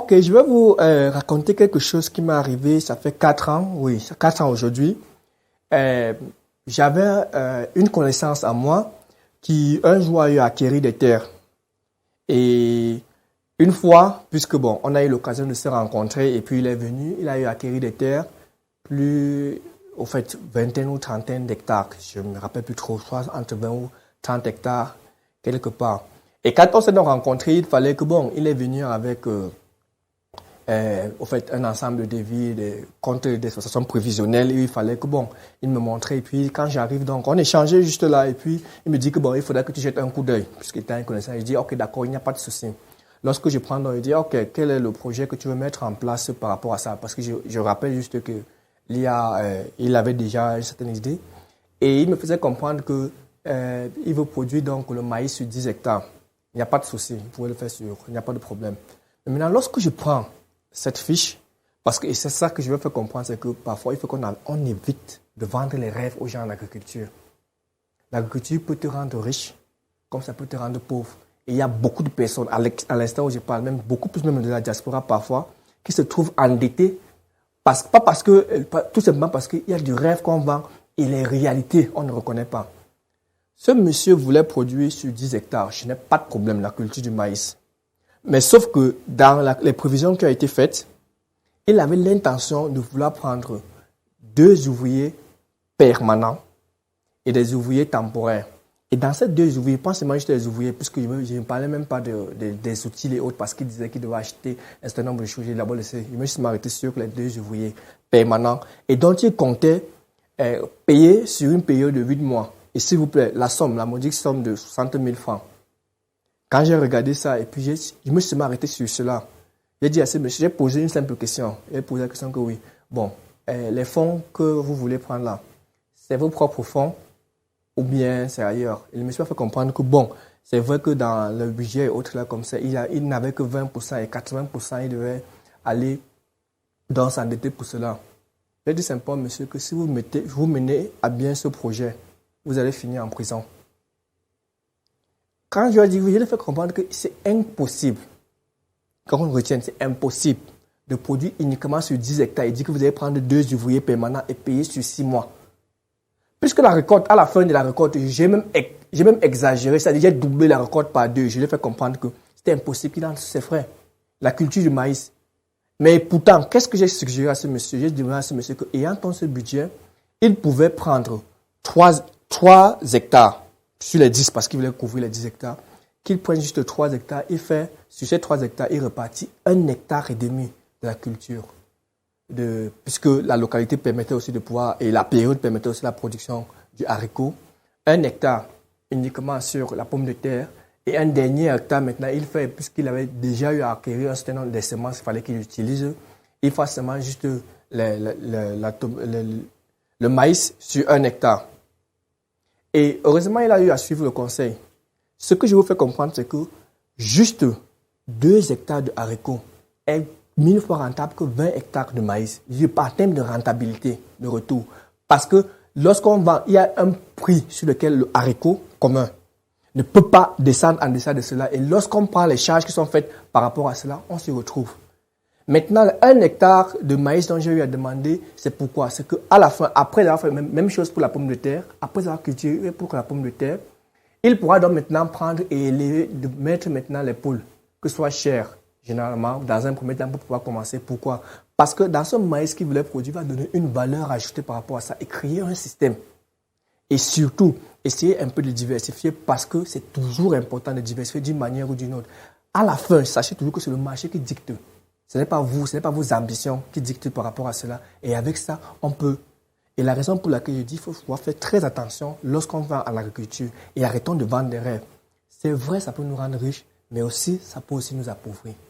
Ok, je vais vous raconter quelque chose qui m'est arrivé, ça fait 4 ans, oui, 4 ans aujourd'hui. Euh, J'avais une connaissance à moi qui un jour a eu à acquérir des terres. Et une fois, puisque bon, on a eu l'occasion de se rencontrer et puis il est venu, il a eu à acquérir des terres, plus, au fait, vingtaine ou trentaine d'hectares. Je me rappelle plus trop, soit entre 20 ou 30 hectares, quelque part. Et quand on s'est donc rencontrés, il fallait que bon, il est venu avec au fait, un ensemble de devis, des comptes d'exploitation prévisionnels. Et il fallait que, bon, il me montrait. Et puis, quand j'arrive, donc, on échangeait juste là. Et puis, il me dit que, bon, il faudrait que tu jettes un coup d'œil, puisqu'il était un connaissant. Je dis, OK, d'accord, il n'y a pas de souci. Lorsque je prends, donc, il dit, OK, quel est le projet que tu veux mettre en place par rapport à ça? Parce que je rappelle juste que il avait déjà une certaine idée. Et il me faisait comprendre que, il veut produire, donc, le maïs sur 10 hectares. Il n'y a pas de souci. Vous pouvez le faire sur, il n'y a pas de problème. Mais maintenant, lorsque je prends cette fiche, parce que c'est ça que je veux faire comprendre, c'est que parfois, il faut qu'on évite de vendre les rêves aux gens en agriculture. L'agriculture peut te rendre riche, comme ça peut te rendre pauvre. Et il y a beaucoup de personnes, à l'instant où je parle, même beaucoup plus même de la diaspora parfois, qui se trouvent endettés, tout simplement parce qu'il y a du rêve qu'on vend et les réalités, on ne reconnaît pas. Ce monsieur voulait produire sur 10 hectares, je n'ai pas de problème, la culture du maïs. Mais sauf que dans les prévisions qui ont été faites, il avait l'intention de vouloir prendre 2 ouvriers permanents et des ouvriers temporaires. Et dans ces 2 ouvriers, pas seulement juste des ouvriers, puisque je ne parlais même pas des outils et autres, parce qu'il disait qu'il devait acheter un certain nombre de choses. Il m'a juste arrêté sur les 2 ouvriers permanents et dont il comptait payer sur une période de 8 mois. Et s'il vous plaît, la modique somme de 60 000 francs. Quand j'ai regardé ça, et puis je me suis arrêté sur cela. J'ai dit à ce monsieur, j'ai posé une simple question. Il a posé la question que oui. Bon, les fonds que vous voulez prendre là, c'est vos propres fonds ou bien c'est ailleurs? Et le monsieur m'a fait comprendre que bon, c'est vrai que dans le budget et autres là comme ça, il n'avait que 20% et 80%, il devait aller dans s'endetter pour cela. J'ai dit simplement, monsieur, que si vous menez à bien ce projet, vous allez finir en prison. Quand je lui ai dit oui, je lui ai fait comprendre que c'est impossible. Quand on retienne, c'est impossible de produire uniquement sur 10 hectares. Il dit que vous allez prendre 2 ouvriers permanents et payer sur 6 mois. Puisque la récolte, à la fin de la récolte, j'ai même exagéré, c'est-à-dire j'ai doublé la récolte par 2. Je lui ai fait comprendre que c'était impossible qu'il entre ses frais. La culture du maïs. Mais pourtant, qu'est-ce que j'ai suggéré à ce monsieur? J'ai demandé à ce monsieur qu'ayant ce budget, il pouvait prendre 3 hectares sur les 10, parce qu'il voulait couvrir les 10 hectares, qu'il prenne juste 3 hectares, il fait, sur ces 3 hectares, il repartit 1,5 hectare de la culture. Puisque la localité permettait aussi de pouvoir, et la période permettait aussi la production du haricot. 1 hectare uniquement sur la pomme de terre, et un dernier hectare maintenant, il fait, puisqu'il avait déjà eu à acquérir un certain nombre de semences qu'il fallait qu'il utilise, il fait seulement juste le maïs sur 1 hectare. Et heureusement, il a eu à suivre le conseil. Ce que je vous fais comprendre, c'est que juste 2 hectares de haricots est 1000 fois rentable que 20 hectares de maïs. Je parle en termes de rentabilité, de retour. Parce que lorsqu'on vend, il y a un prix sur lequel le haricot commun ne peut pas descendre en deçà de cela. Et lorsqu'on prend les charges qui sont faites par rapport à cela, on s'y retrouve. Maintenant, 1 hectare de maïs dont j'ai eu à demander, c'est pourquoi? C'est qu'à la fin, après avoir fait même chose pour la pomme de terre, après avoir cultivé pour la pomme de terre, il pourra donc maintenant prendre et mettre maintenant les poules, que ce soit cher, généralement, dans un premier temps pour pouvoir commencer. Pourquoi? Parce que dans ce maïs qu'il voulait produire, il va donner une valeur ajoutée par rapport à ça et créer un système. Et surtout, essayer un peu de diversifier parce que c'est toujours important de diversifier d'une manière ou d'une autre. À la fin, sachez toujours que c'est le marché qui dicte. Ce n'est pas vous, ce n'est pas vos ambitions qui dictent par rapport à cela. Et avec ça, on peut. Et la raison pour laquelle je dis qu'il faut faire très attention lorsqu'on va à l'agriculture et arrêtons de vendre des rêves. C'est vrai, ça peut nous rendre riches, mais aussi, ça peut aussi nous appauvrir.